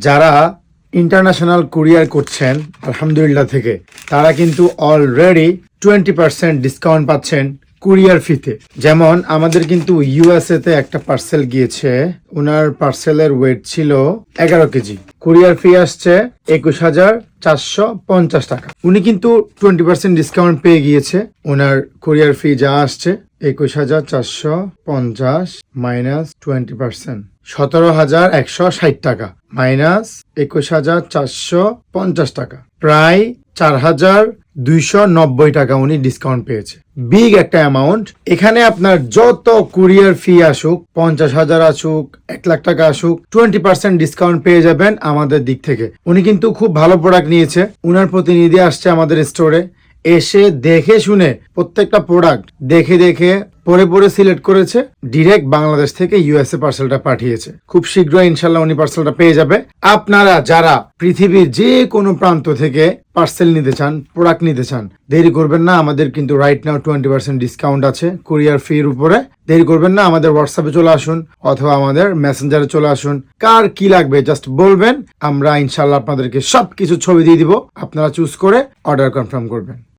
যারা international courier করছেন আলহামদুলিল্লাহ থেকে, তারা কিন্তু অলরেডি 20% ডিসকাউন্ট পাচ্ছেন কুরিয়ার ফিতে। যেমন আমাদের কিন্তু ইউএসএ তে একটা পার্সেল গিয়েছে, ওনার পার্সেলের ওয়েট ছিল 11 কেজি, কুরিয়ার ফি আসছে 21,450 টাকা। উনি কিন্তু 20% ডিসকাউন্ট পেয়ে গিয়েছে। ওনার কুরিয়ার ফি যা আসছে 21,450 মাইনাস 20%, 17,160 টাকা মাইনাস 21,450 টাকা, প্রায় 4,290 টাকা উনি ডিসকাউন্ট পেয়েছে। বিগ একটা অ্যামাউন্ট। এখানে আপনার যত কুরিয়ার ফি আসুক, 50,000 আসুক, 1 লাখ টাকা আসুক, 20% ডিসকাউন্ট পেয়ে যাবেন আমাদের দিক থেকে। উনি কিন্তু খুব ভালো প্রোডাক্ট নিয়েছে। উনার প্রতিনিধি আসছে আমাদের স্টোরে, এসে দেখে শুনে প্রত্যেকটা প্রোডাক্ট দেখে পরে সিলেক্ট করেছে, ডিরেক্ট বাংলাদেশ থেকে ইউএসএ পার্সেলটা পাঠিয়েছে। খুব শীঘ্রই ইনশাল্লাহ উনি পার্সেলটা পেয়ে যাবে। আপনারা যারা পৃথিবীর যে কোনো প্রান্ত থেকে পার্সেল নিতে চান, প্রোডাক্ট নিতে চান, দেরি করবেন না। আমাদের কিন্তু রাইট নাও 20% ডিসকাউন্ট আছে কুরিয়ার ফির উপরে। দেরি করবেন না, আমাদের হোয়াটসঅ্যাপে চলে আসুন অথবা আমাদের মেসেঞ্জারে চলে আসুন। কার কি লাগবে জাস্ট বলবেন, আমরা ইনশাল্লাহ আপনাদেরকে সবকিছু ছবি দিয়ে দিব, আপনারা চুজ করে অর্ডার কনফার্ম করবেন।